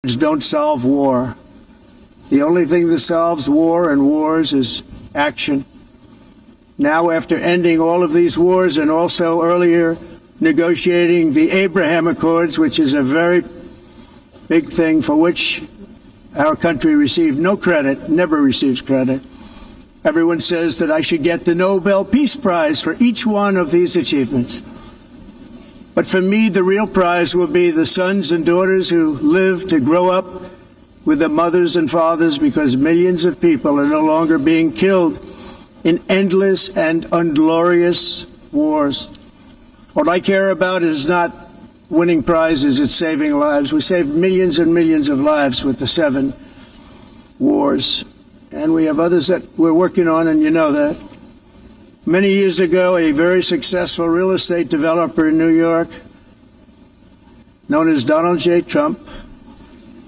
don't solve war. The only thing that solves war and wars is action. Now, after ending all of these wars and also earlier negotiating the Abraham Accords, which is a very big thing for which our country received no credit, never receives credit. Everyone says that I should get the Nobel Peace Prize for each one of these achievements. But for me, the real prize will be the sons and daughters who live to grow up with their mothers and fathers, because millions of people are no longer being killed in endless and unglorious wars. What I care about is not winning prizes, it's saving lives. We saved millions and millions of lives with the 7 wars. And we have others that we're working on, and you know that. Many years ago, a very successful real estate developer in New York, known as Donald J. Trump,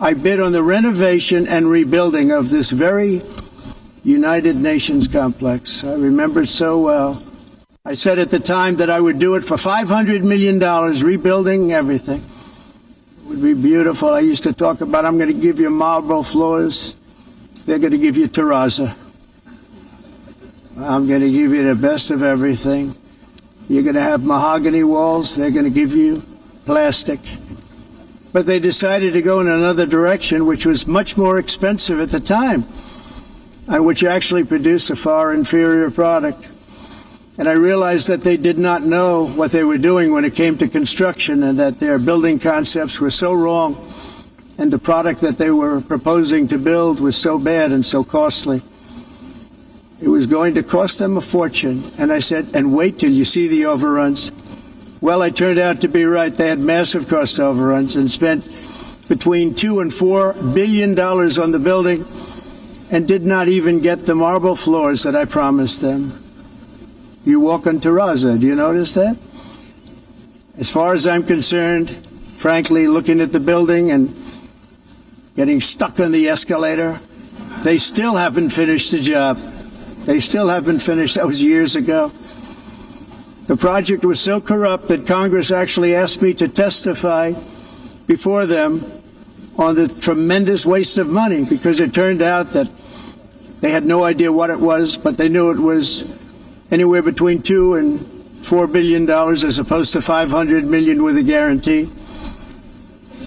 I bid on the renovation and rebuilding of this very United Nations complex. I remember it so well. I said at the time that I would do it for $500 million, rebuilding everything. It would be beautiful. I used to talk about, I'm going to give you marble floors. They're going to give you terrazzo. I'm going to give you the best of everything. You're going to have mahogany walls. They're going to give you plastic. But they decided to go in another direction, which was much more expensive at the time, and which actually produced a far inferior product. And I realized that they did not know what they were doing when it came to construction, and that their building concepts were so wrong, and the product that they were proposing to build was so bad and so costly. It was going to cost them a fortune. And I said, and wait till you see the overruns. Well, I turned out to be right. They had massive cost overruns and spent between $2 and $4 billion on the building and did not even get the marble floors that I promised them. You walk on terrazzo. Do you notice that? As far as I'm concerned, frankly, looking at the building and getting stuck on the escalator, they still haven't finished the job. They still haven't finished. That was years ago. The project was so corrupt that Congress actually asked me to testify before them on the tremendous waste of money, because it turned out that they had no idea what it was, but they knew it was anywhere between $2 and $4 billion as opposed to $500 million with a guarantee.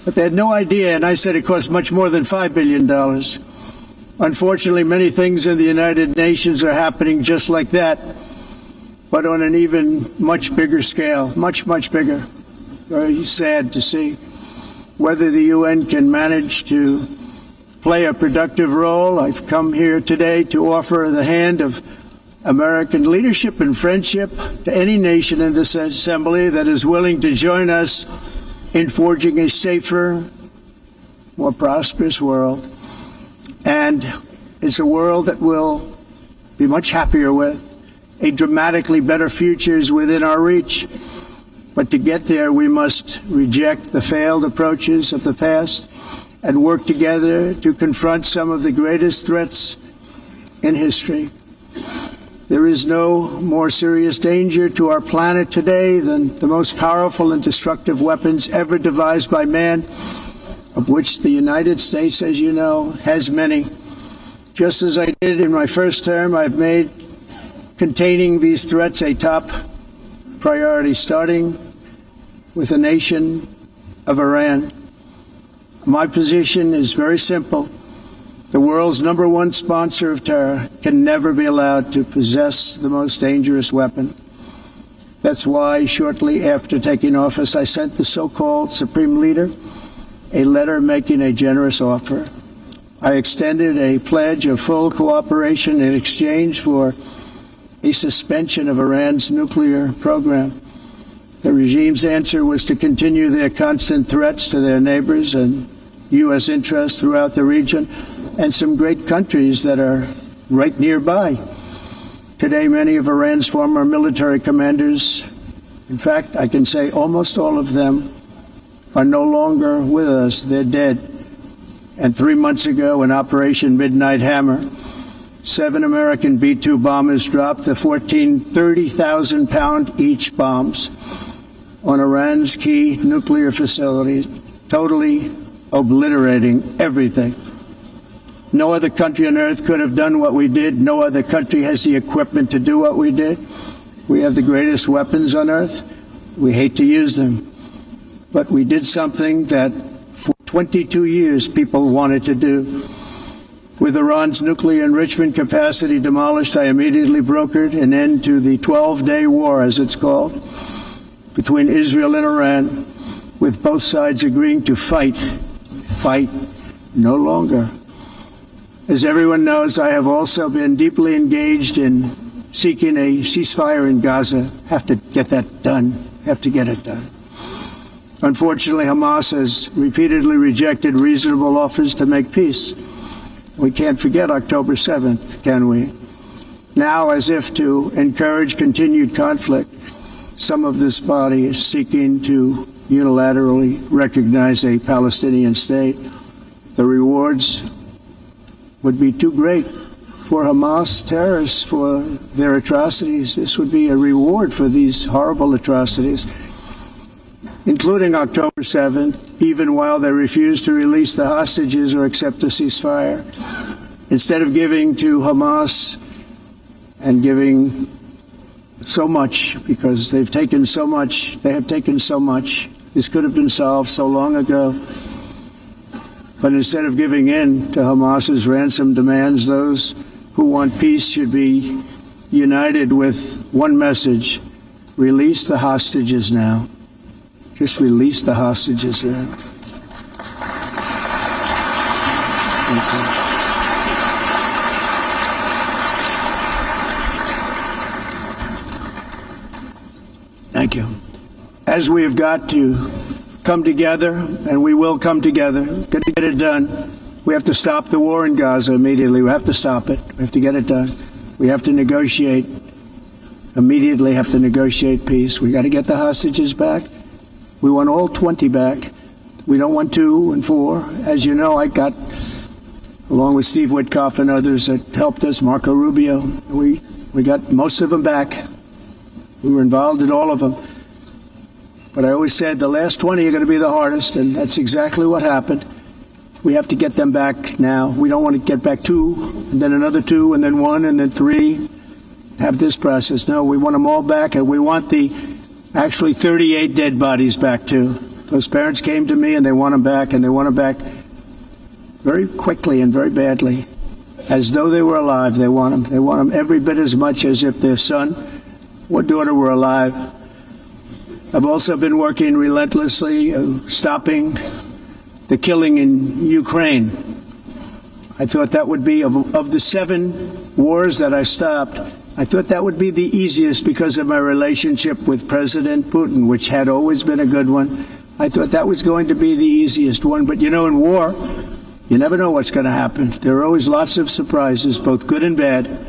But they had no idea, and I said it cost much more than $5 billion. Unfortunately, many things in the United Nations are happening just like that, but on an even much bigger scale, much, much bigger. Very sad to see whether the UN can manage to play a productive role. I've come here today to offer the hand of American leadership and friendship to any nation in this assembly that is willing to join us in forging a safer, more prosperous world. And it's a world that we'll be much happier with. A dramatically better future is within our reach. But to get there, we must reject the failed approaches of the past and work together to confront some of the greatest threats in history. There is no more serious danger to our planet today than the most powerful and destructive weapons ever devised by man, of which the United States, as you know, has many. Just as I did in my first term, I've made containing these threats a top priority, starting with the nation of Iran. My position is very simple. The world's #1 sponsor of terror can never be allowed to possess the most dangerous weapon. That's why shortly after taking office, I sent the so-called Supreme Leader a letter making a generous offer. I extended a pledge of full cooperation in exchange for a suspension of Iran's nuclear program. The regime's answer was to continue their constant threats to their neighbors and U.S. interests throughout the region, and some great countries that are right nearby. Today, many of Iran's former military commanders, in fact, I can say almost all of them, are no longer with us. They're dead. And 3 months ago, in Operation Midnight Hammer, 7 American B-2 bombers dropped the 14 30,000-pound each bombs on Iran's key nuclear facilities, totally obliterating everything. No other country on earth could have done what we did. No other country has the equipment to do what we did. We have the greatest weapons on earth. We hate to use them. But we did something that for 22 years people wanted to do. With Iran's nuclear enrichment capacity demolished, I immediately brokered an end to the 12-day war, as it's called, between Israel and Iran, with both sides agreeing to fight no longer. As everyone knows, I have also been deeply engaged in seeking a ceasefire in Gaza. Have to get that done. Have to get it done. Unfortunately, Hamas has repeatedly rejected reasonable offers to make peace. We can't forget October 7th, can we? Now, as if to encourage continued conflict, some of this body is seeking to unilaterally recognize a Palestinian state. The rewards would be too great for Hamas terrorists for their atrocities. This would be a reward for these horrible atrocities, including October 7th, even while they refuse to release the hostages or accept a ceasefire. Instead of giving to Hamas and giving so much, because they've taken so much, they have taken so much. This could have been solved so long ago. But instead of giving in to Hamas's ransom demands, those who want peace should be united with one message: release the hostages now. Just release the hostages now. Thank you. As we have got to come together, and we will come together, got to get it done. We have to stop the war in Gaza immediately. We have to stop it. We have to get it done. We have to negotiate, immediately have to negotiate peace. We got to get the hostages back. We want all 20 back. We don't want 2 and 4. As you know, I got, along with Steve Witkoff and others that helped us, Marco Rubio, we got most of them back. We were involved in all of them. But I always said the last 20 are going to be the hardest, and that's exactly what happened. We have to get them back now. We don't want to get back 2, and then another 2, and then 1, and then 3. Have this process. No, we want them all back, and we want the actually 38 dead bodies back too. Those parents came to me, and they want them back, and they want them back very quickly and very badly, as though they were alive. They want them. They want them every bit as much as if their son or daughter were alive. I've also been working relentlessly, stopping the killing in Ukraine. I thought that would be, of the 7 wars that I stopped, I thought that would be the easiest because of my relationship with President Putin, which had always been a good one. I thought that was going to be the easiest one. But, you know, in war, you never know what's going to happen. There are always lots of surprises, both good and bad.